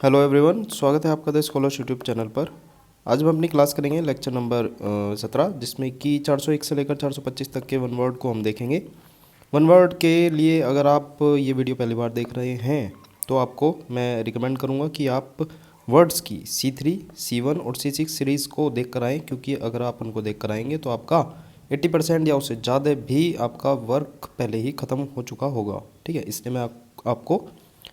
Hello everyone, स्वागत है आपका द स्कॉलर्स यूट्यूब चैनल पर। आज हम अपनी क्लास करेंगे लेक्चर नंबर 17, जिसमें कि 401 से लेकर 425 तक के वन वर्ड को हम देखेंगे। वन वर्ड के लिए अगर आप ये वीडियो पहली बार देख रहे हैं तो आपको मैं रिकमेंड करूँगा कि आप वर्ड्स की C3, C1 और C6 सीरीज़ को देख कर आएँ, क्योंकि अगर आप उनको देख कर आएंगे तो आपका 80% या उससे ज़्यादा भी आपका वर्क पहले ही ख़त्म हो चुका होगा। ठीक है, इसलिए मैं आपको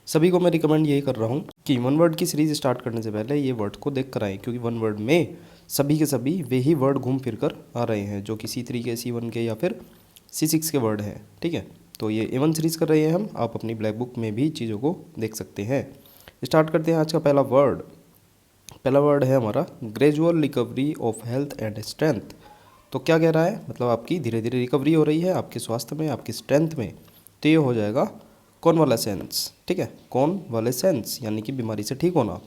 सभी को मैं रिकमेंड यही कर रहा हूँ कि वन वर्ड की सीरीज़ स्टार्ट करने से पहले ये वर्ड को देख कर आएँ, क्योंकि वन वर्ड में सभी के सभी वे ही वर्ड घूम फिर कर आ रहे हैं जो कि C3 के, C1 के या फिर C6 के वर्ड हैं। ठीक है, तो ये A1 सीरीज़ कर रहे हैं हम, आप अपनी ब्लैक बुक में भी चीज़ों को देख सकते हैं। स्टार्ट करते हैं आज का पहला वर्ड। पहला वर्ड है हमारा gradual recovery of health and strength. तो क्या कह रहा है, मतलब आपकी धीरे धीरे रिकवरी हो रही है आपके स्वास्थ्य में, आपकी स्ट्रेंथ में। तो ये हो जाएगा कॉन्वालेसेंस। ठीक है, कॉन्वालेसेंस यानी कि बीमारी से ठीक होना।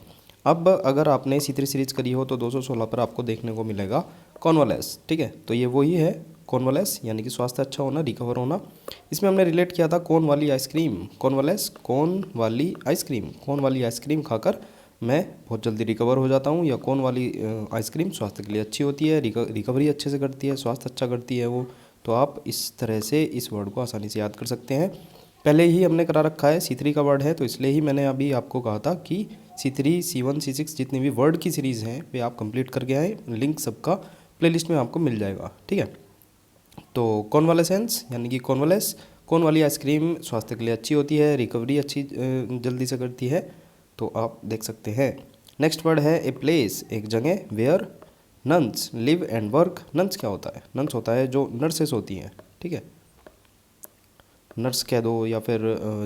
अब अगर आपने C3 सीरीज करी हो तो 216 पर आपको देखने को मिलेगा कॉन्वालेस। ठीक है, तो ये वही है कॉन्वालेस यानी कि स्वास्थ्य अच्छा होना, रिकवर होना। इसमें हमने रिलेट किया था कोन वाली आइसक्रीम, कॉन्वालेस कोन वाली आइसक्रीम। कोन वाली आइसक्रीम खाकर मैं बहुत जल्दी रिकवर हो जाता हूँ, या कोन वाली आइसक्रीम स्वास्थ्य के लिए अच्छी होती है, रिकवरी अच्छे से करती है, स्वास्थ्य अच्छा करती है वो। तो आप इस तरह से इस वर्ड को आसानी से याद कर सकते हैं। पहले ही हमने करा रखा है, C3 का वर्ड है, तो इसलिए ही मैंने अभी आपको कहा था कि C3, C1, C6 जितनी भी वर्ड की सीरीज़ हैं वे आप कंप्लीट करके आए। लिंक सबका प्लेलिस्ट में आपको मिल जाएगा। ठीक है, तो कॉन्वालेसेंस यानी कि कॉन्वालेस, कोन वाली आइसक्रीम स्वास्थ्य के लिए अच्छी होती है, रिकवरी अच्छी जल्दी से करती है, तो आप देख सकते हैं। नेक्स्ट वर्ड है ए प्लेस, एक जगह, where nuns live and work. Nuns क्या होता है, नन्स होता है जो नर्सेस होती हैं। ठीक है, नर्स कह दो, या फिर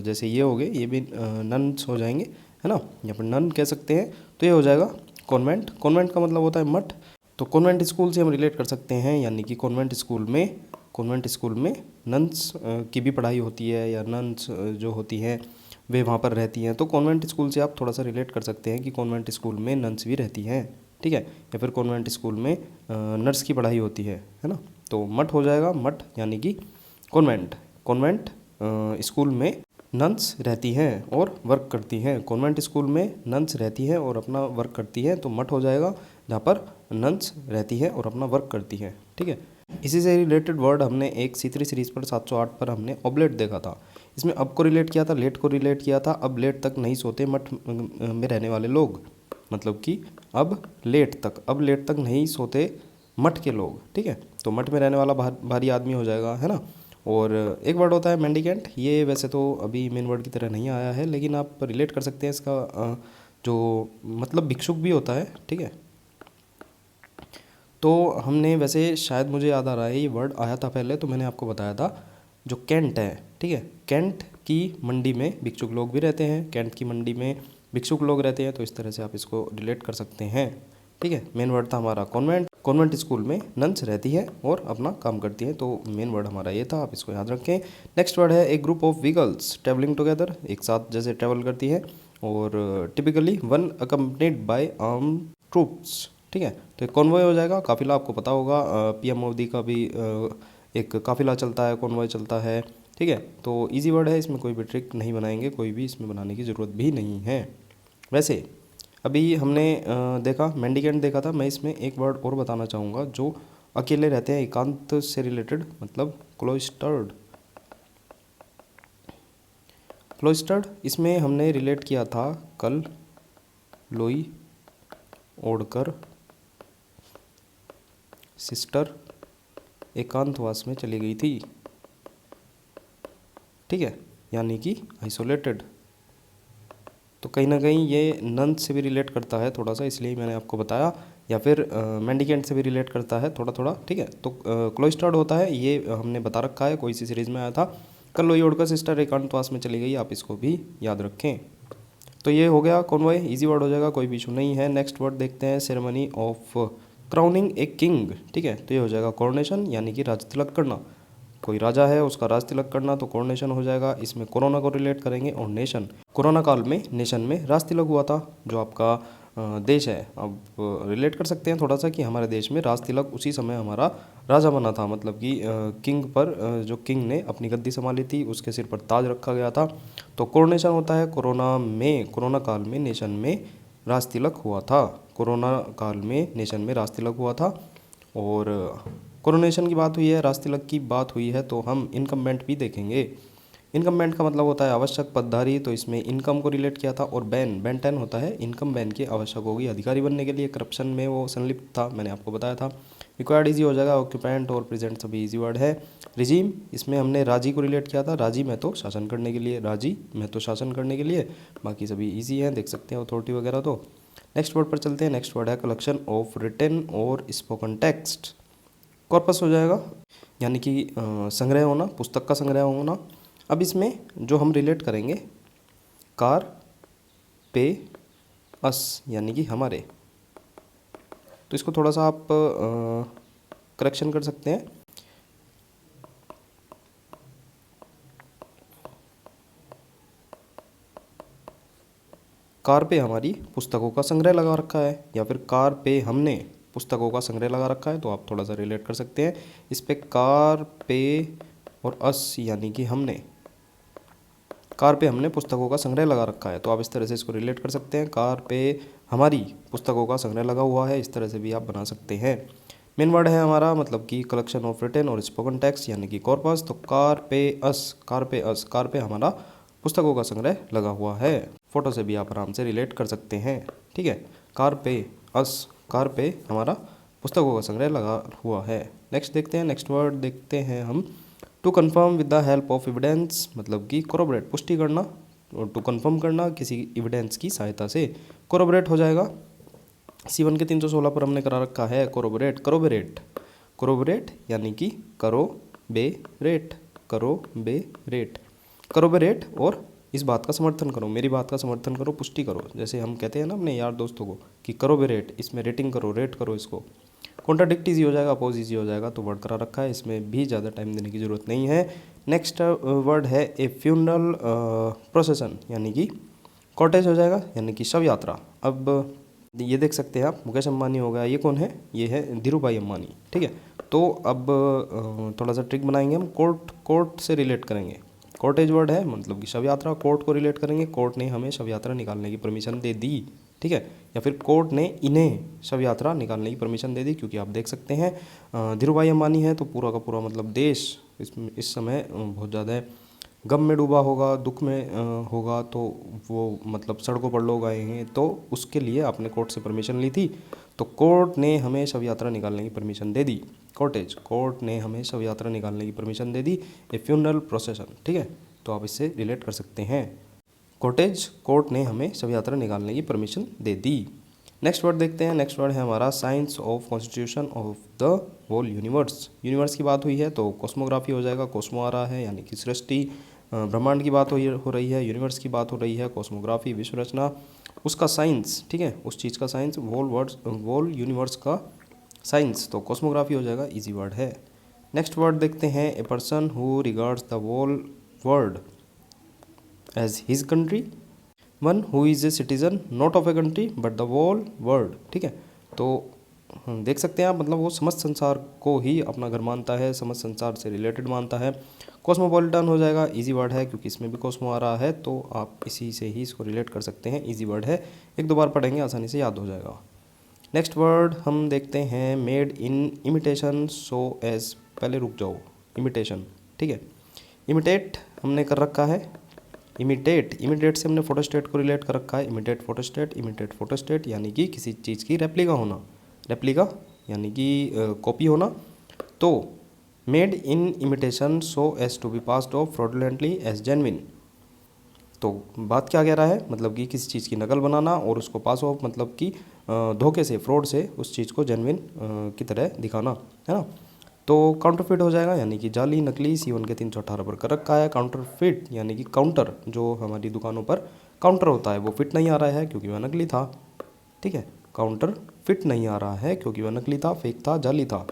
जैसे ये हो गए, ये भी नन्स हो जाएंगे, है ना, या फिर नन कह सकते हैं। तो ये हो जाएगा कॉन्वेंट। कॉन्वेंट का मतलब होता है मठ। तो कॉन्वेंट स्कूल से हम रिलेट कर सकते हैं, यानी कि कॉन्वेंट स्कूल में नन्स की भी पढ़ाई होती है, या नन्स जो होती हैं वे वहाँ पर रहती हैं। तो कॉन्वेंट स्कूल से आप थोड़ा सा रिलेट कर सकते हैं कि कॉन्वेंट स्कूल में नन्स भी रहती हैं। ठीक है, या फिर कॉन्वेंट स्कूल में नर्स की पढ़ाई होती है ना। तो मठ हो जाएगा, मठ यानी कि कॉन्वेंट। कॉन्वेंट स्कूल में नन्स रहती हैं और वर्क करती हैं। कॉन्वेंट स्कूल में नन्स रहती हैं और अपना वर्क करती हैं, तो मठ हो जाएगा जहाँ पर नन्स रहती हैं और अपना वर्क करती हैं। ठीक है, इसी से रिलेटेड वर्ड हमने एक C3 सीरीज़ पर 708 पर हमने ऑब्लेट देखा था। इसमें अब को रिलेट किया था, लेट को रिलेट किया था। अब लेट तक नहीं सोते मठ में रहने वाले लोग, मतलब कि अब लेट तक नहीं सोते मठ के लोग। ठीक है, तो मठ में रहने वाला भारी आदमी हो जाएगा, है ना। और एक वर्ड होता है मेंडिकेंट। ये वैसे तो अभी मेन वर्ड की तरह नहीं आया है, लेकिन आप रिलेट कर सकते हैं इसका जो मतलब भिक्षुक भी होता है। ठीक है, तो हमने वैसे शायद मुझे याद आ रहा है ये वर्ड आया था पहले, तो मैंने आपको बताया था जो कैंट है। ठीक है, कैंट की मंडी में भिक्षुक लोग भी रहते हैं, कैंट की मंडी में भिक्षुक लोग रहते हैं, तो इस तरह से आप इसको रिलेट कर सकते हैं। ठीक है, मेन वर्ड था हमारा कॉन्वेंट। कॉन्वेंट स्कूल में नन्स रहती है और अपना काम करती हैं, तो मेन वर्ड हमारा ये था, आप इसको याद रखें। नेक्स्ट वर्ड है a group of vehicles travelling together, एक साथ जैसे ट्रेवल करती है, और typically one accompanied by arm troops. ठीक है, तो एक कॉन्वॉय हो जाएगा, काफिला। आपको पता होगा PM मोदी का भी एक काफिला चलता है, कॉन्वॉय चलता है। ठीक है, तो इजी वर्ड है, इसमें कोई भी ट्रिक नहीं बनाएंगे, कोई भी इसमें बनाने की ज़रूरत भी नहीं है। वैसे अभी हमने देखा मेंडिकेंट देखा था, मैं इसमें एक वर्ड और बताना चाहूँगा जो अकेले रहते हैं, एकांत से रिलेटेड, मतलब क्लोइस्टर्ड। क्लोइस्टर्ड इसमें हमने रिलेट किया था कल लोई ओढ़कर सिस्टर एकांतवास में चली गई थी। ठीक है, यानी कि आइसोलेटेड। तो कहीं ना कहीं ये नन से भी रिलेट करता है थोड़ा सा, इसलिए मैंने आपको बताया, या फिर मेंडिकेंट से भी रिलेट करता है थोड़ा थोड़ा। ठीक है, तो क्लोइस्टर्ड होता है, ये हमने बता रखा है, कोई सी सीरीज़ में आया था। कल लोई ओढ़कर सिस्टर एकांतवास में चली गई, आप इसको भी याद रखें। तो ये हो गया कॉन्वॉय, इजी वर्ड हो जाएगा, कोई भी इशू नहीं है। नेक्स्ट वर्ड देखते हैं, ceremony of crowning a king. ठीक है, तो ये हो जाएगा कोरोनेशन, यानी कि राज तिलक करना। कोई राजा है उसका राज तिलक करना, तो कोरोनेशन हो जाएगा। इसमें कोरोना को रिलेट करेंगे और नेशन, कोरोना काल में नेशन में राज तिलक हुआ था, जो आपका देश है। अब रिलेट कर सकते हैं थोड़ा सा कि हमारे देश में राज तिलक उसी समय हमारा राजा बना था, मतलब कि किंग पर जो किंग ने अपनी गद्दी संभाली थी उसके सिर पर ताज रखा गया था। तो कोरोनेशन होता है कोरोना काल में नेशन में राज तिलक हुआ था। कोरोना काल में नेशन में राज तिलक हुआ था। और कोरोनेशन की बात हुई है, राज तिलक की बात हुई है, तो हम इनकम्बेंट भी देखेंगे। इनकम्बेंट का मतलब होता है आवश्यक पदधारी, तो इसमें इनकम को रिलेट किया था। और बैन टेन होता है इनकम बैन के आवश्यक होगी अधिकारी बनने के लिए, करप्शन में वो संलिप्त था, मैंने आपको बताया था। रिक्वायर्ड ईजी हो जाएगा, ऑक्यूपेंट और प्रेजेंट सभी ईजी वर्ड है। रिजीम, इसमें हमने राजी को रिलेट किया था, राजी में तो शासन करने के लिए, राजी में तो शासन करने के लिए, बाकी सभी ईजी हैं, देख सकते हैं अथॉरिटी वगैरह। तो नेक्स्ट वर्ड पर चलते हैं। नेक्स्ट वर्ड है कलेक्शन ऑफ रिटन और स्पोकन टेक्स्ट। कॉर्पस हो जाएगा, यानी कि संग्रह होना, पुस्तक का संग्रह होना। अब इसमें जो हम रिलेट करेंगे कार पे अस, यानी कि हमारे, तो इसको थोड़ा सा आप करेक्शन कर सकते हैं। कार पे हमारी पुस्तकों का संग्रह लगा रखा है, या फिर कार पे हमने पुस्तकों का संग्रह लगा रखा है, तो आप थोड़ा सा रिलेट कर सकते हैं इस पे। कार पे और अस, यानी कि हमने, कार पे हमने पुस्तकों का संग्रह लगा रखा है, तो आप इस तरह से इसको रिलेट कर सकते हैं। कार पे हमारी पुस्तकों का संग्रह लगा हुआ है, इस तरह से भी आप बना सकते हैं। मेन वर्ड है हमारा मतलब कि कलेक्शन ऑफ रिटन और स्पोकन टेक्स्ट, यानी कि कॉर्पस। तो कार पे अस, कार पे अस, कार पे हमारा पुस्तकों का संग्रह लगा हुआ है। फोटो से भी आप आराम से रिलेट कर सकते हैं, ठीक है। कार पे अस, कार पे हमारा पुस्तकों का संग्रह लगा हुआ है। नेक्स्ट देखते हैं, नेक्स्ट वर्ड देखते हैं हम to confirm with the help of evidence, मतलब कि कोरोबरेट, पुष्टि करना, और टू कन्फर्म करना किसी एविडेंस की सहायता से। कोरोबरेट हो जाएगा, C1 के 316 पर हमने करा रखा है कोरोबरेट। कोरोबरेट, कोरोबरेट यानी कि करो बे रेट, करो बे रेट, कोरोबरेट। और इस बात का समर्थन करो, मेरी बात का समर्थन करो, पुष्टि करो। जैसे हम कहते हैं ना अपने यार दोस्तों को कि करो बे रेट, इसमें रेटिंग करो, रेट करो इसको। कॉन्ट्राडिक्ट ईजी हो जाएगा, अपोज ईजी हो जाएगा, तो वर्ड करा रखा है, इसमें भी ज़्यादा टाइम देने की ज़रूरत नहीं है। नेक्स्ट वर्ड है ए फ्यूनरल प्रोसेसन, यानी कि कॉटेज हो जाएगा, यानी कि शव यात्रा। अब ये देख सकते हैं आप, मुकेश अंबानी हो गया, ये कौन है, ये है धीरूभाई अंबानी, ठीक है। तो अब थोड़ा सा ट्रिक बनाएंगे हम, कोर्ट से रिलेट करेंगे। कॉटेज वर्ड है मतलब कि शव यात्रा, कोर्ट को रिलेट करेंगे, कोर्ट ने हमें शव यात्रा निकालने की परमिशन दे दी, ठीक है, या फिर कोर्ट ने इन्हें शव यात्रा निकालने की परमिशन दे दी। क्योंकि आप देख सकते हैं धीरूभाई अंबानी है, तो पूरा का पूरा मतलब देश इस समय बहुत ज़्यादा गम में डूबा होगा, दुख में होगा, तो वो मतलब सड़कों पर लोग आए हैं, तो उसके लिए आपने कोर्ट से परमिशन ली थी, तो कोर्ट ने हमें शव यात्रा निकालने की परमिशन दे दी। कॉटेज, कोर्ट ने हमें शव यात्रा निकालने की परमिशन दे दी। ए फ्यूनरल प्रोसेसन, ठीक है, तो आप इससे रिलेट कर सकते हैं। कॉटेज, कोर्ट ने हमें शव यात्रा निकालने की परमिशन दे दी। नेक्स्ट वर्ड देखते हैं, नेक्स्ट वर्ड है हमारा science of constitution of the whole universe. Universe की बात हुई है तो कॉस्मोग्राफी हो जाएगा, कॉस्मो आ रहा है, यानी कि सृष्टि, ब्रह्मांड की बात हो रही है, यूनिवर्स की बात हो रही है, कॉस्मोग्राफी विश्व रचना, उसका साइंस, ठीक है, उस चीज़ का साइंस, वोल यूनिवर्स का साइंस, तो कॉस्मोग्राफी हो जाएगा, इजी वर्ड है। नेक्स्ट वर्ड देखते हैं, a person who regards the whole world as his country, one who is a citizen not of a country but the whole world, ठीक है। तो देख सकते हैं आप, मतलब वो समस्त संसार को ही अपना घर मानता है, समस्त संसार से रिलेटेड मानता है। कॉस्मोपॉलिटन हो जाएगा, इजी वर्ड है, क्योंकि इसमें भी कॉस्मो आ रहा है, तो आप इसी से ही इसको रिलेट कर सकते हैं, इजी वर्ड है, एक दो बार पढ़ेंगे आसानी से याद हो जाएगा। नेक्स्ट वर्ड हम देखते हैं, made in imitation so as, पहले रुक जाओ, इमिटेशन, ठीक है, इमिटेट हमने कर रखा है, इमिटेट से हमने फोटोस्टेट को रिलेट कर रखा है, इमिटेट फोटोस्टेट यानी कि किसी चीज़ की रेप्लिका होना, रेप्लिका यानी कि कॉपी होना। तो made in imitation so as to be passed off fraudulently as genuine, तो बात क्या कह रहा है, मतलब कि किसी चीज़ की नकल बनाना और उसको पास ऑफ, मतलब कि धोखे से, फ्रॉड से उस चीज़ को जेन्युइन की तरह दिखाना, है ना। तो काउंटरफिट हो जाएगा, यानी कि जाली, नकली, C1 के 318 पर कर रखा है। काउंटरफिट यानी कि काउंटर, जो हमारी दुकानों पर काउंटर होता है वो फिट नहीं आ रहा है क्योंकि वह नकली था, ठीक है, काउंटर फिट नहीं आ रहा है क्योंकि वह नकली था, फेक था, जाली था,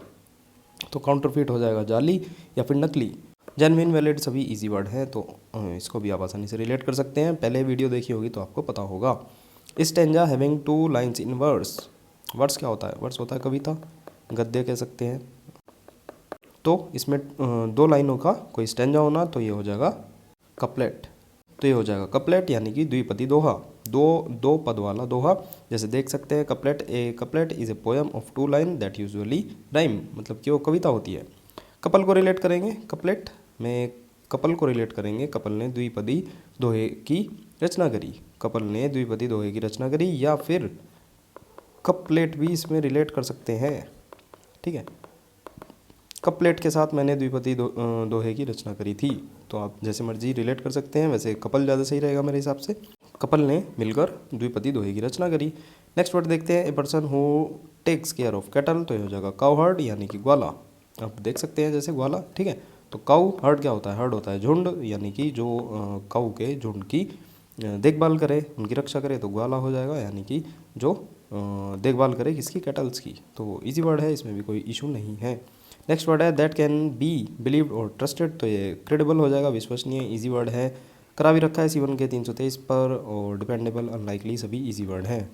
तो काउंटरफिट हो जाएगा जाली या फिर नकली। जेन्युइन, वैलिड सभी इजी वर्ड है, तो इसको भी आप आसानी से रिलेट कर सकते हैं, पहले वीडियो देखी होगी तो आपको पता होगा। Stanza having 2 lines in verse. Verse क्या होता है? वर्स होता है कविता, गद्य कह सकते हैं। तो इसमें 2 लाइनों का कोई स्टेंजा होना, तो ये हो जाएगा कपलेट। तो ये हो जाएगा कपलेट यानी कि द्विपदी दोहा, दो पद वाला दोहा। जैसे देख सकते हैं couplet is a poem of 2 line that usually rhyme, मतलब कि वो कविता होती है। कपल को रिलेट करेंगे, कपलेट में कपल को रिलेट करेंगे। कपल ने द्विपदी दोहे की रचना करी, कपल ने द्विपदी दोहे की रचना करी, या फिर कपलेट भी इसमें रिलेट कर सकते हैं। ठीक है, कपलेट के साथ मैंने द्विपदी दोहे की रचना करी थी। तो आप जैसे मर्जी रिलेट कर सकते हैं, वैसे कपल ज़्यादा सही रहेगा मेरे हिसाब से। कपल ने मिलकर द्विपदी दोहे की रचना करी। नेक्स्ट वर्ड देखते हैं, a person who takes care of cattle. तो ये हो जाएगा काउ हर्ड यानी कि ग्वाला। आप देख सकते हैं जैसे ग्वाला। ठीक है, तो काउ हर्ड क्या होता है? हर्ड होता है झुंड, यानी कि जो काउ के झुंड की देखभाल करे, उनकी रक्षा करे, तो ग्वाला हो जाएगा, यानी कि जो देखभाल करे किसकी? कैटल्स की। तो इजी वर्ड है, इसमें भी कोई इशू नहीं है। नेक्स्ट वर्ड है दैट कैन बी बिलीव्ड और ट्रस्टेड। तो ये क्रेडिबल हो जाएगा, विश्वसनीय, इजी वर्ड है। करा भी रखा है C1 के 323 पर, और डिपेंडेबल, अनलाइकली, सभी इजी वर्ड हैं।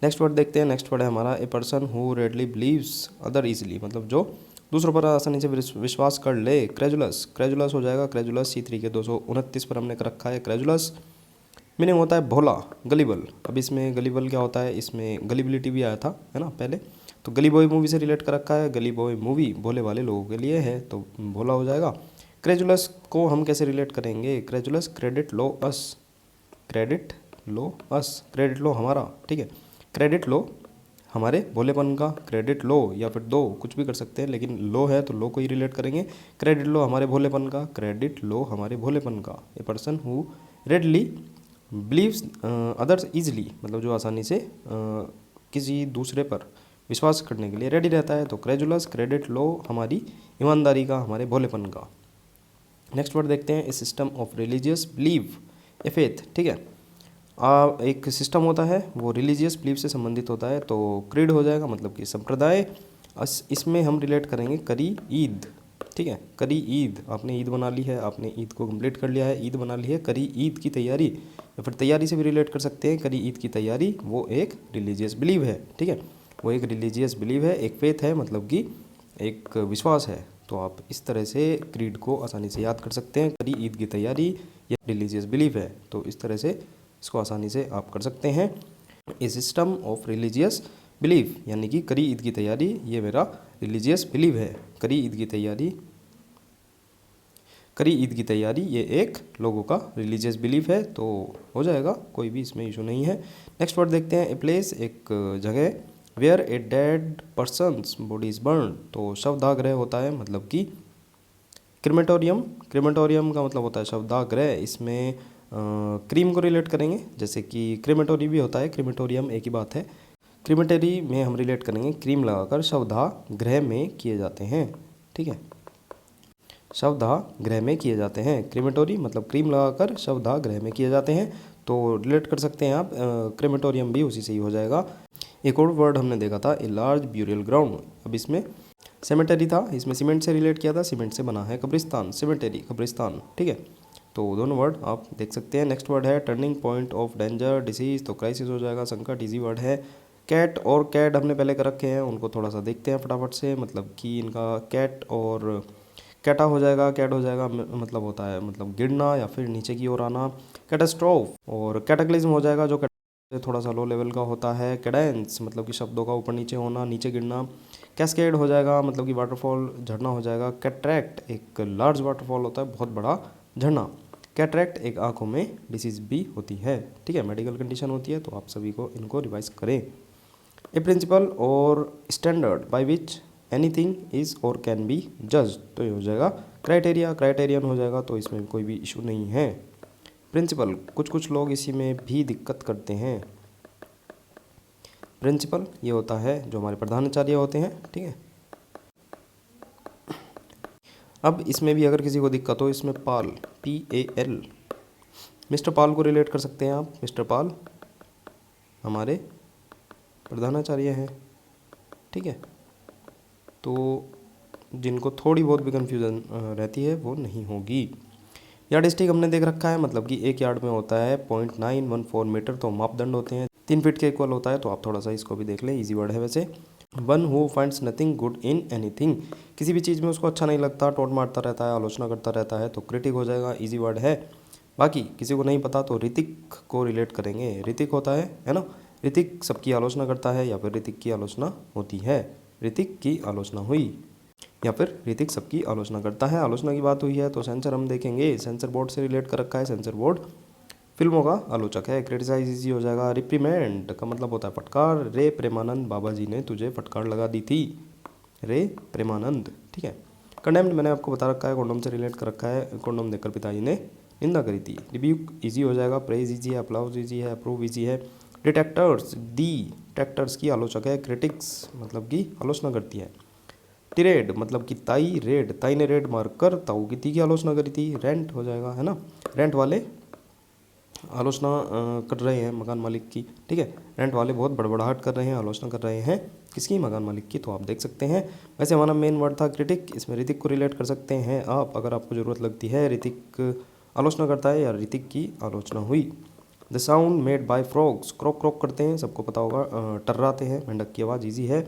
नेक्स्ट वर्ड देखते हैं। नेक्स्ट वर्ड है हमारा a person who readily believes other easily, मतलब जो दूसरों पर आसानी से विश्वास कर ले। क्रेजुलस, क्रेजुलस हो जाएगा। क्रेजुलस C3 के 229 पर हमने कर रखा है क्रेजुलस। मीनिंग होता है भोला, गलीबल। अब इसमें गलीबल क्या होता है? इसमें गलीबिलिटी भी आया था, है ना, पहले। तो गली बॉय मूवी से रिलेट कर रखा है। गली बॉय मूवी भोले वाले लोगों के लिए है, तो भोला हो जाएगा। क्रेजुलस को हम कैसे रिलेट करेंगे? क्रेजुलस, क्रेडिट लो अस, क्रेडिट लो अस, क्रेडिट लो हमारा। ठीक है, क्रेडिट लो हमारे भोलेपन का, क्रेडिट लो, या फिर दो, कुछ भी कर सकते हैं, लेकिन लो है तो लो को ही रिलेट करेंगे। क्रेडिट लो हमारे भोलेपन का, क्रेडिट लो हमारे भोलेपन का। A person who readily believes others easily, मतलब जो आसानी से किसी दूसरे पर विश्वास करने के लिए रेडी रहता है। तो क्रेजुलस, क्रेडिट लो हमारी ईमानदारी का, हमारे भोलेपन का। नेक्स्ट वर्ड देखते हैं, a system of religious belief, a faith. ठीक है, एक सिस्टम होता है वो रिलीजियस बिलीव से संबंधित होता है, तो क्रीड हो जाएगा, मतलब कि संप्रदाय। इसमें हम रिलेट करेंगे करी ईद। ठीक है, करी ईद, आपने ईद बना ली है, आपने ईद को कंप्लीट कर लिया है, ईद बना ली है, करी ईद की तैयारी, या फिर तैयारी से भी रिलेट कर सकते हैं। करी ईद की तैयारी, वो एक रिलीजियस बिलीव है। ठीक है, वो एक रिलीजियस बिलीव है, एक फेथ है, मतलब कि एक विश्वास है। तो आप इस तरह से क्रीड को आसानी से याद कर सकते हैं। करी ईद की तैयारी या रिलीजियस बिलीव है, तो इस तरह से इसको आसानी से आप कर सकते हैं। A system of religious believe, यानी कि करी ईद की तैयारी, ये मेरा रिलीजियस बिलीव है। करी ईद की तैयारी, करी ईद की तैयारी, ये एक लोगों का रिलीजियस बिलीफ है, तो हो जाएगा, कोई भी इसमें इशू नहीं है। नेक्स्ट वर्ड देखते हैं, ए प्लेस, एक जगह, where a dead person's body is burn. तो शवदाह होता है, मतलब कि क्रिमेटोरियम, क्रिमेटोरियम का मतलब होता है शवदाह। इसमें क्रीम को रिलेट करेंगे, जैसे कि क्रिमेटोरी भी होता है, क्रिमेटोरियम एक ही बात है। क्रिमेटरी में हम रिलेट करेंगे क्रीम लगाकर शवदाह गृह में किए जाते हैं। ठीक है, शवदाह गृह में किए जाते हैं। क्रीमेटोरी मतलब क्रीम लगाकर शवदाह गृह में किए जाते हैं, तो रिलेट कर सकते हैं आप। क्रीमेटोरियम भी उसी से ही हो जाएगा। एक और वर्ड हमने देखा था, ए लार्ज ब्यूरियल ग्राउंड। अब इसमें सेमेटरी था, इसमें सीमेंट से रिलेट किया था, सीमेंट से बना है कब्रिस्तान, सेमेटरी कब्रिस्तान। ठीक है, तो दोनों वर्ड आप देख सकते हैं। नेक्स्ट वर्ड है turning point of danger, disease, तो क्राइसिस हो जाएगा, संकट, इजी वर्ड है। कैट और कैट हमने पहले कर रखे हैं, उनको थोड़ा सा देखते हैं फटाफट से, मतलब कि इनका कैट और कैटा हो जाएगा, कैट हो जाएगा, मतलब होता है मतलब गिरना या फिर नीचे की ओर आना। कैटास्ट्रोफ और कैटाक्लिज्म हो जाएगा, जो थोड़ा सा लो लेवल का होता है। कैडेंस मतलब कि शब्दों का ऊपर नीचे होना, नीचे गिरना। कैस्केड हो जाएगा, मतलब कि वाटरफॉल, झरना हो जाएगा। कैटरैक्ट एक लार्ज वाटरफॉल होता है, बहुत बड़ा झरना। कैटरैक्ट एक आंखों में डिसीज भी होती है। ठीक है, मेडिकल कंडीशन होती है, तो आप सभी को इनको रिवाइज करें। ए प्रिंसिपल और standard by which anything is और कैन बी जज, तो ये हो जाएगा क्राइटेरिया, क्राइटेरियन हो जाएगा, तो इसमें कोई भी इशू नहीं है। प्रिंसिपल, कुछ लोग इसी में भी दिक्कत करते हैं। प्रिंसिपल ये होता है जो हमारे प्रधानाचार्य होते हैं। ठीक है, अब इसमें भी अगर किसी को दिक्कत हो, इसमें पाल, PAL, मिस्टर पाल को रिलेट कर सकते हैं आप। मिस्टर पाल हमारे प्रधानाचार्य हैं। ठीक है, तो जिनको थोड़ी बहुत भी कन्फ्यूज़न रहती है वो नहीं होगी। यार्ड स्टिक हमने देख रखा है, मतलब कि एक यार्ड में होता है 0.914 मीटर, तो मापदंड होते हैं 3 फीट के इक्वल होता है। तो आप थोड़ा सा इसको भी देख लें, इजी वर्ड है वैसे। One who finds nothing good in anything, किसी भी चीज़ में उसको अच्छा नहीं लगता, टोंट मारता रहता है, आलोचना करता रहता है, तो क्रिटिक हो जाएगा, इजी वर्ड है। बाकी किसी को नहीं पता तो ऋतिक को रिलेट करेंगे, ऋतिक होता है ना, ऋतिक सबकी आलोचना करता है या फिर ऋतिक की आलोचना होती है, ऋतिक की आलोचना हुई या फिर ऋतिक सबकी आलोचना करता है। आलोचना की बात हुई है तो सेंसर हम देखेंगे, सेंसर बोर्ड से रिलेट कर रखा है, सेंसर बोर्ड फिल्मों का आलोचक है। क्रिटिसाइज इजी हो जाएगा। रिप्रीमेंड का मतलब होता है फटकार, रे प्रेमानंद बाबा जी ने तुझे फटकार लगा दी थी, रे प्रेमानंद, ठीक है। कंडेम्ड मैंने आपको बता रखा है, कॉन्डोम से रिलेट कर रखा है, कॉन्डोम देकर पिताजी ने निंदा करी थी। रिब्यूक इजी हो जाएगा, प्रेज इजी है, अप्लाउज इजी है, अप्रूव इजी है। डिटेक्टर्स, दी ट्रैक्टर्स की आलोचक है, क्रिटिक्स मतलब कि आलोचना करती है। टिरेड मतलब कि ताई, रेड ताई ने रेड मारकर ताऊ की की आलोचना करी थी। रेंट हो जाएगा, है ना, रेंट वाले आलोचना कर रहे हैं मकान मालिक की, ठीक है। रेंट वाले बहुत बड़बड़ाहट कर रहे हैं, आलोचना कर रहे हैं किसकी, मकान मालिक की, तो आप देख सकते हैं। वैसे हमारा मेन वर्ड था क्रिटिक, इसमें ऋतिक को रिलेट कर सकते हैं आप, अगर आपको ज़रूरत लगती है। ऋतिक आलोचना करता है या ऋतिक की आलोचना हुई। The sound made by frogs, croak croak करते हैं, सबको पता होगा, टर्राते हैं, मेंढक की आवाज़ ईजी है।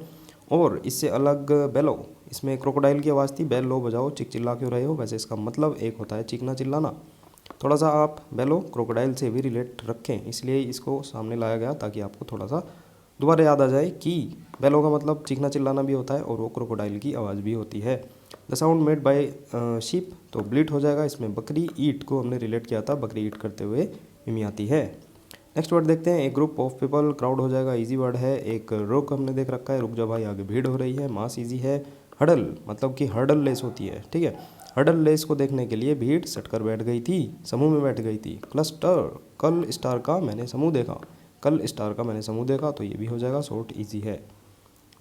और इससे अलग बेलो, इसमें क्रोकोडाइल की आवाज़ थी, बेल लो बजाओ, चिक चिल्ला क्यों रहे हो, वैसे इसका मतलब एक होता है चीखना चिल्लाना। थोड़ा सा आप बेलो क्रोकोडाइल से भी रिलेट रखें, इसलिए इसको सामने लाया गया ताकि आपको थोड़ा सा दोबारा याद आ जाए कि बेलो का मतलब चीखना चिल्लाना भी होता है और वो क्रोकोडाइल की आवाज़ भी होती है। The sound made bye sheep, तो ब्लीट हो जाएगा, इसमें बकरी ईट को हमने रिलेट किया था, बकरी ईट करते हुए मिमी आती है। नेक्स्ट वर्ड देखते हैं, एक ग्रुप ऑफ पीपल, क्राउड हो जाएगा, इजी वर्ड है। एक रुक हमने देख रखा है, रुक जा भाई आगे भीड़ हो रही है, मास इजी है। हडल मतलब कि हर्डल लेस होती है, ठीक है। हर्डल लेस को देखने के लिए भीड़ सटकर बैठ गई थी, समूह में बैठ गई थी। क्लस्टर, कल स्टार का मैंने समूह देखा, कल स्टार का मैंने समूह देखा, तो ये भी हो जाएगा, शॉर्ट इजी है।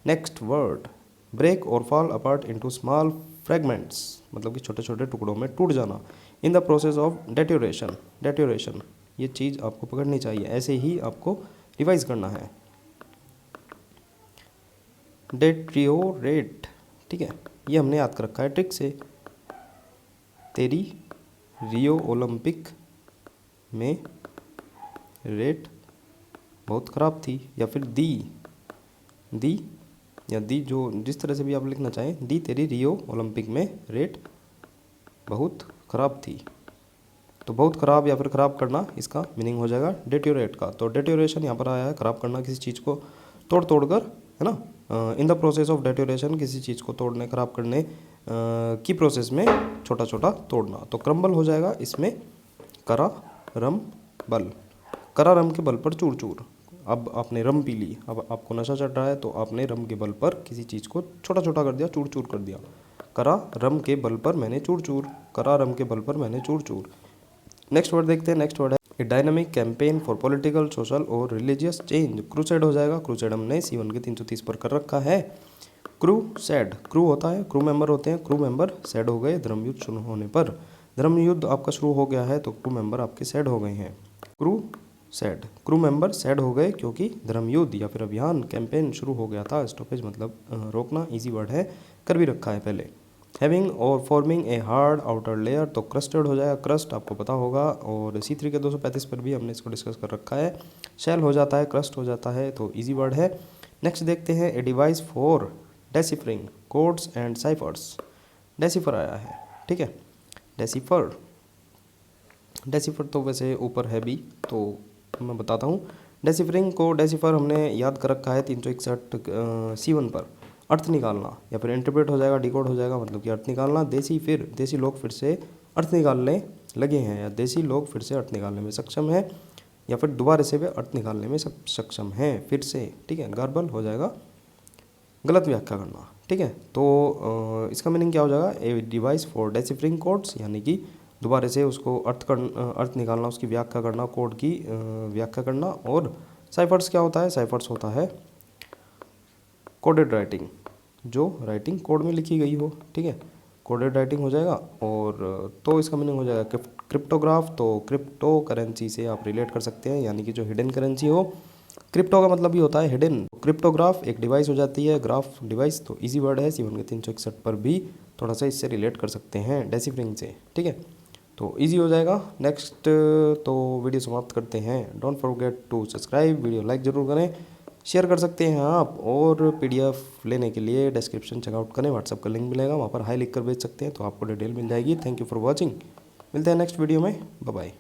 नेक्स्ट वर्ड, ब्रेक और fall apart into small fragments, मतलब कि छोटे छोटे टुकड़ों में टूट जाना। इन द प्रोसेस ऑफ डेट्योरेशन, डेट्योरेशन ये चीज़ आपको पकड़नी चाहिए, ऐसे ही आपको रिवाइज करना है। डेट्रियोरेट, ठीक है, ये हमने याद कर रखा है ट्रिक से। तेरी रियो ओलंपिक में रेट बहुत ख़राब थी, या फिर दी या दी, जो जिस तरह से भी आप लिखना चाहें, दी तेरी रियो ओलंपिक में रेट बहुत ख़राब थी। तो बहुत ख़राब या फिर ख़राब करना, इसका मीनिंग हो जाएगा डेट्योरेट का। तो डेट्योरेशन यहाँ पर आया है, ख़राब करना, किसी चीज़ को तोड़ तोड़ कर, है ना। इन द प्रोसेस ऑफ डेट्योरेशन, किसी चीज़ को तोड़ने, ख़राब करने की प्रोसेस में छोटा छोटा तोड़ना। तो क्रम्बल हो जाएगा इसमें, करा रम बल, करा रम के बल पर चूर चूर। अब आपने रम पी ली, अब आपको नशा चढ़ रहा है, तो आपने रम के बल पर किसी चीज़ को छोटा छोटा कर दिया, चूर चूर कर दिया। करा रम के बल पर मैंने चूर चूर, करा रम के बल पर मैंने चूर चूर। नेक्स्ट वर्ड देखते हैं, नेक्स्ट वर्ड है a dynamic campaign for political, social और रिलीजियस चेंज। क्रूसेड हो जाएगा, क्रूसेड हमने C1 के 330 पर कर रखा है। क्रू सैड, क्रू होता है, क्रू मेंबर होते हैं, क्रू मेंबर सैड हो गए धर्मयुद्ध शुरू होने पर। धर्मयुद्ध आपका शुरू हो गया है तो क्रू मेंबर आपके सैड हो गए हैं। Crew sad, crew member sad हो गए क्योंकि धर्मयुद्ध या फिर अभियान कैंपेन शुरू हो गया था। स्टॉपेज मतलब रोकना, इजी वर्ड है, कर भी रखा है पहले। हैविंग और forming a hard outer layer, तो क्रस्टेड हो जाएगा, क्रस्ट आपको पता होगा, और C3 के 235 पर भी हमने इसको डिस्कस कर रखा है। शेल हो जाता है, क्रस्ट हो जाता है, तो इजी वर्ड है। नेक्स्ट देखते हैं, a device for deciphering codes and ciphers. Decipher आया है, ठीक है, डेसिफर, डेसिफर तो वैसे ऊपर है भी, तो मैं बताता हूँ। डेसिफरिंग को, डेसिफर हमने याद कर रखा है 361 C1 पर। अर्थ निकालना या फिर इंटरप्रेट हो जाएगा, डिकोड हो जाएगा, मतलब कि अर्थ निकालना। देसी लोग फिर से अर्थ निकालने लगे हैं, या देसी लोग फिर से अर्थ निकालने में सक्षम है, या फिर दोबारा से वे अर्थ निकालने में सक्षम हैं फिर से, ठीक है। गार्बल हो जाएगा, गलत व्याख्या करना, ठीक है। तो इसका मीनिंग क्या हो जाएगा, ए डिवाइस फॉर डेसिफरिंग कोड्स, यानी कि दोबारा से उसको अर्थ निकालना, उसकी व्याख्या करना, कोड की व्याख्या करना। और साइफर्स क्या होता है, साइफर्स होता है कोडेड राइटिंग, जो राइटिंग कोड में लिखी गई हो, ठीक है, कोडेड राइटिंग हो जाएगा। और तो इसका मीनिंग हो जाएगा क्रिप्टोग्राफ, तो क्रिप्टो करेंसी से आप रिलेट कर सकते हैं, यानी कि जो हिडन करेंसी हो। क्रिप्टो का मतलब भी होता है हिडन, क्रिप्टोग्राफ एक डिवाइस हो जाती है, ग्राफ डिवाइस, तो इजी वर्ड है। C1 के 361 पर भी थोड़ा सा इससे रिलेट कर सकते हैं, डेसिफरिंग से, ठीक है। तो इजी हो जाएगा। नेक्स्ट तो वीडियो समाप्त करते हैं। Don't forget to subscribe, video like ज़रूर करें, शेयर कर सकते हैं आप, और पीडीएफ लेने के लिए डिस्क्रिप्शन चेकआउट करें, व्हाट्सएप का लिंक मिलेगा, वहाँ पर हाई लिख कर भेज सकते हैं तो आपको डिटेल मिल जाएगी। Thank you for watching. मिलते हैं नेक्स्ट वीडियो में। Bye bye.